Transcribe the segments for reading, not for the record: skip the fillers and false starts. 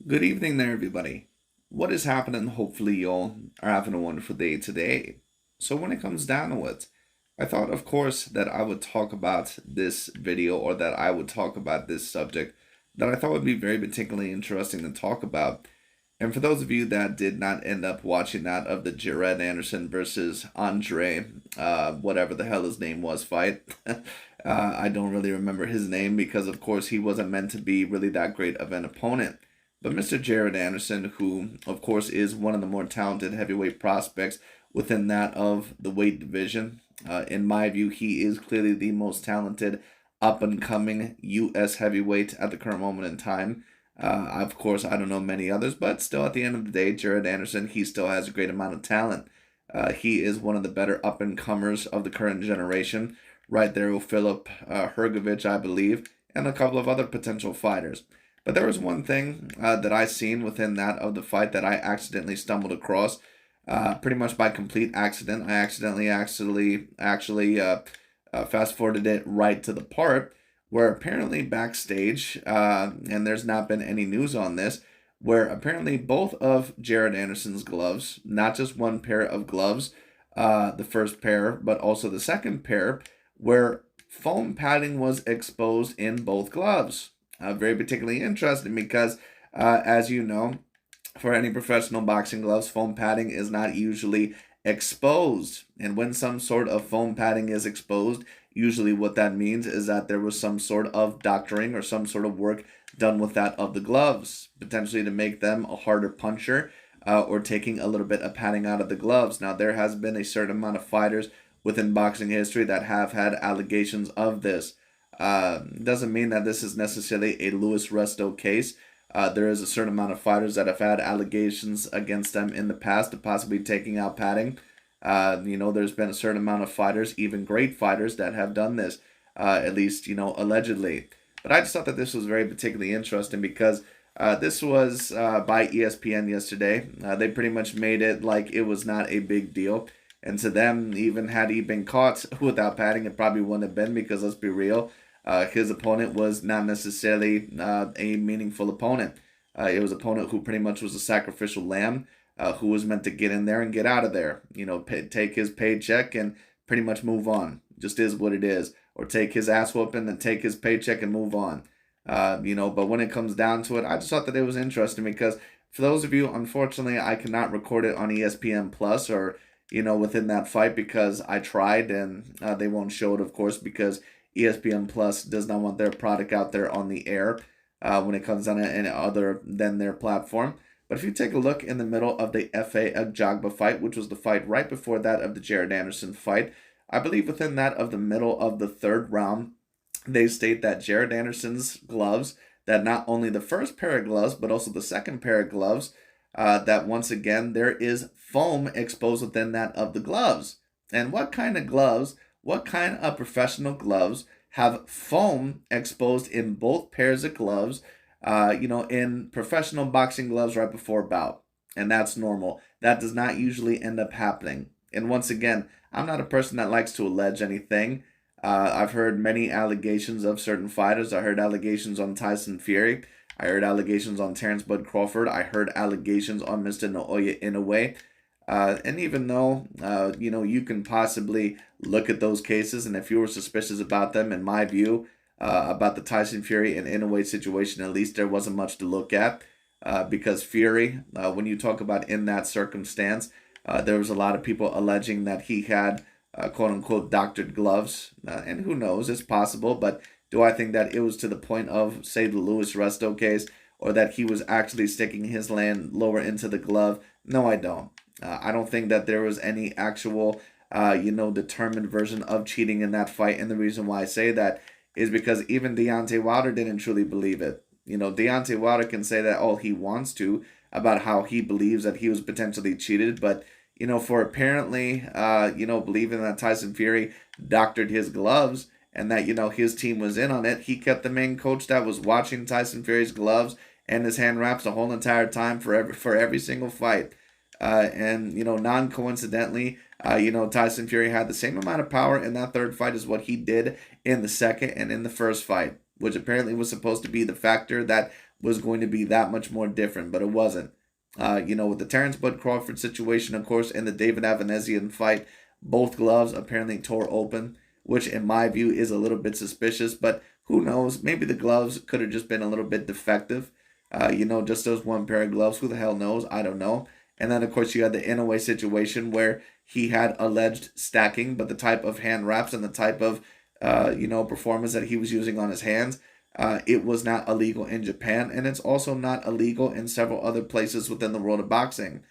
Good evening there, everybody. What is happening? Hopefully, y'all are having a wonderful day today. So, when it comes down to it, I thought, of course, that I would talk about this video or that I would talk about this subject that I thought would be very particularly interesting to talk about. And for those of you that did not end up watching that of the Jared Anderson versus Andre, whatever the hell his name was, fight, I don't really remember his name because, of course, he wasn't meant to be really that great of an opponent. But Mr. Jared Anderson, who, of course, is one of the more talented heavyweight prospects within that of the weight division, in my view, he is clearly the most talented up and coming U.S. heavyweight at the current moment in time. Of course, I don't know many others, but still, at the end of the day, Jared Anderson, he still has a great amount of talent. He is one of the better up and comers of the current generation, right there with Philip Hergovich, I believe, and a couple of other potential fighters. But there was one thing that I seen within that of the fight that I accidentally stumbled across, pretty much by complete accident. I accidentally actually fast forwarded it right to the part where apparently backstage, and there's not been any news on this, where apparently both of Jared Anderson's gloves, not just one pair of gloves, the first pair, but also the second pair, where foam padding was exposed in both gloves. Very particularly interesting because, as you know, for any professional boxing gloves, foam padding is not usually exposed. And when some sort of foam padding is exposed, usually what that means is that there was some sort of doctoring or some sort of work done with that of the gloves, potentially to make them a harder puncher, or taking a little bit of padding out of the gloves. Now, there has been a certain amount of fighters within boxing history that have had allegations of this. Doesn't mean that this is necessarily a Louis Resto case. There is a certain amount of fighters that have had allegations against them in the past of possibly taking out padding. There's been a certain amount of fighters, even great fighters, that have done this, at least, allegedly. But I just thought that this was very particularly interesting because this was by ESPN yesterday. They pretty much made it like it was not a big deal. And to them, even had he been caught without padding, it probably wouldn't have been because let's be real, his opponent was not necessarily a meaningful opponent. It was an opponent who pretty much was a sacrificial lamb, who was meant to get in there and get out of there. Take his paycheck and pretty much move on. Just is what it is. Or take his ass whooping and take his paycheck and move on. But when it comes down to it, I just thought that it was interesting because for those of you, unfortunately, I cannot record it on ESPN Plus or within that fight because I tried and they won't show it, of course, because ESPN Plus does not want their product out there on the air when it comes on any other than their platform. But if you take a look in the middle of the F.A. Agjagba fight, which was the fight right before that of the Jared Anderson fight, I believe within that of the middle of the third round, they state that Jared Anderson's gloves, that not only the first pair of gloves, but also the second pair of gloves, that once again there is foam exposed within that of the gloves. And what kind of gloves, what kind of professional gloves have foam exposed in both pairs of gloves, in professional boxing gloves right before a bout? And that's normal. That does not usually end up happening. And once again, I'm not a person that likes to allege anything. I've heard many allegations of certain fighters. I heard allegations on Tyson Fury. I heard allegations on Terrence Bud Crawford. I heard allegations on Mr. Naoya Inoue. And even though, you can possibly look at those cases, and if you were suspicious about them, in my view, about the Tyson Fury and Inoue situation, at least there wasn't much to look at. Because Fury, when you talk about in that circumstance, there was a lot of people alleging that he had quote unquote doctored gloves. And who knows, it's possible, but do I think that it was to the point of, say, the Louis Resto case, or that he was actually sticking his hand lower into the glove? No, I don't. I don't think that there was any actual, determined version of cheating in that fight. And the reason why I say that is because even Deontay Wilder didn't truly believe it. Deontay Wilder can say that all he wants to about how he believes that he was potentially cheated, but for apparently, believing that Tyson Fury doctored his gloves and that, his team was in on it, he kept the main coach that was watching Tyson Fury's gloves and his hand wraps the whole entire time for every single fight. And non-coincidentally, Tyson Fury had the same amount of power in that third fight as what he did in the second and in the first fight, which apparently was supposed to be the factor that was going to be that much more different, but it wasn't. With the Terrence Bud Crawford situation, of course, and the David Avanesian fight, both gloves apparently tore open, which in my view is a little bit suspicious, but who knows? Maybe the gloves could have just been a little bit defective. Just those one pair of gloves. Who the hell knows? I don't know. And then, of course, you had the Inoue situation where he had alleged stacking, but the type of hand wraps and the type of, performance that he was using on his hands, it was not illegal in Japan, and it's also not illegal in several other places within the world of boxing,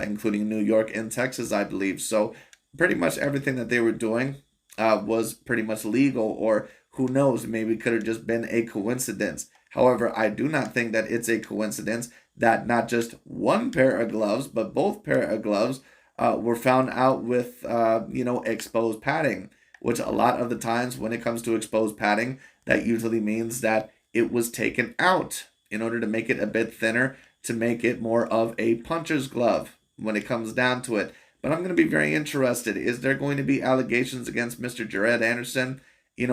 including New York and Texas, I believe. So pretty much everything that they were doing was pretty much legal, or who knows, maybe it could have just been a coincidence. However, I do not think that it's a coincidence that not just one pair of gloves, but both pair of gloves were found out with, exposed padding, which a lot of the times when it comes to exposed padding, that usually means that it was taken out in order to make it a bit thinner, to make it more of a puncher's glove when it comes down to it. But I'm going to be very interested. Is there going to be allegations against Mr. Jared Anderson,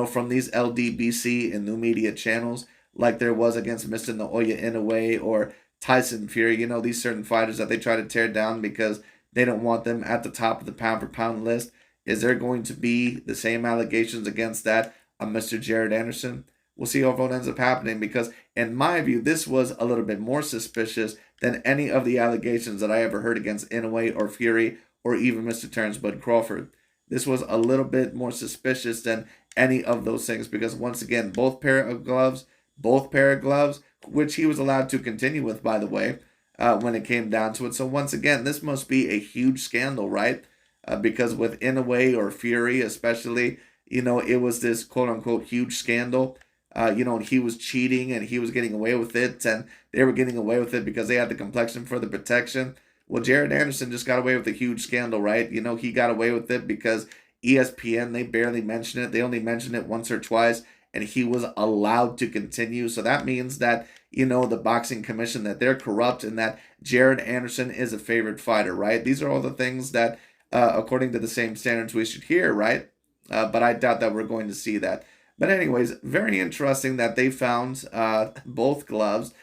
from these LDBC and new media channels, like there was against Mr. Naoya Inoue or Tyson Fury, these certain fighters that they try to tear down because they don't want them at the top of the pound for pound list? Is there going to be the same allegations against that on Mr. Jared Anderson? We'll see how it ends up happening, because in my view, this was a little bit more suspicious than any of the allegations that I ever heard against Inoue or Fury or even Mr. Terrence Bud Crawford. This was a little bit more suspicious than any of those things, because once again, both pair of gloves, which he was allowed to continue with, by the way, when it came down to it. So once again, this must be a huge scandal, right? Because with Inoue or Fury especially, it was this quote-unquote huge scandal. He was cheating and he was getting away with it, and they were getting away with it because they had the complexion for the protection. Well, Jared Anderson just got away with a huge scandal, right? He got away with it because ESPN, they barely mention it. They only mention it once or twice, and he was allowed to continue. So that means that, the boxing commission, that they're corrupt and that Jared Anderson is a favorite fighter, right? These are all the things that, according to the same standards, we should hear, right? But I doubt that we're going to see that. But anyways, very interesting that they found both gloves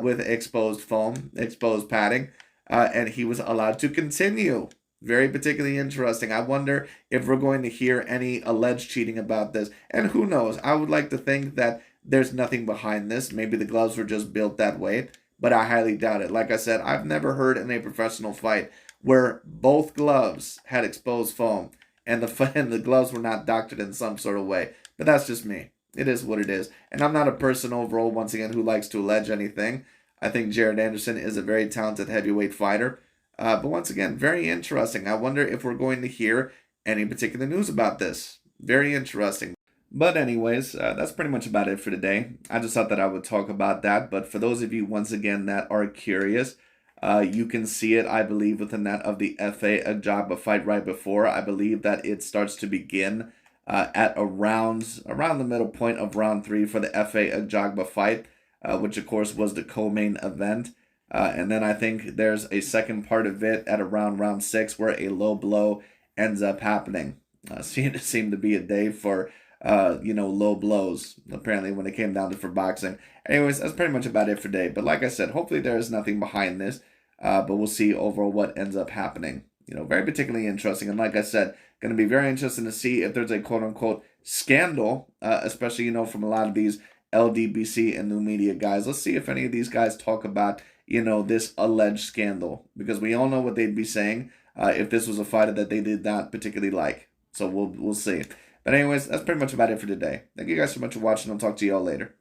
with exposed foam, exposed padding, and he was allowed to continue. Very particularly interesting. I wonder if we're going to hear any alleged cheating about this. And who knows? I would like to think that there's nothing behind this. Maybe the gloves were just built that way, but I highly doubt it. Like I said, I've never heard in a professional fight where both gloves had exposed foam and the gloves were not doctored in some sort of way. But that's just me. It is what it is. And I'm not a person overall, once again, who likes to allege anything. I think Jared Anderson is a very talented heavyweight fighter. But once again, very interesting. I wonder if we're going to hear any particular news about this. Very interesting. But anyways, that's pretty much about it for today. I just thought that I would talk about that. But for those of you, once again, that are curious, you can see it, I believe, within that of the FA Ajagba fight right before. I believe that it starts to begin at around the middle point of round 3 for the FA Ajagba fight, which of course was the co-main event. And then I think there's a second part of it at around round 6 where a low blow ends up happening. Seemed to be a day for low blows, apparently, when it came down to for boxing. Anyways, that's pretty much about it for today. But like I said, hopefully there is nothing behind this. But we'll see overall what ends up happening. Very particularly interesting. And like I said, going to be very interesting to see if there's a quote-unquote scandal, especially, from a lot of these LDBC and new media guys. Let's see if any of these guys talk about, this alleged scandal. Because we all know what they'd be saying if this was a fighter that they did not particularly like. So we'll see. But anyways, that's pretty much about it for today. Thank you guys so much for watching. I'll talk to you all later.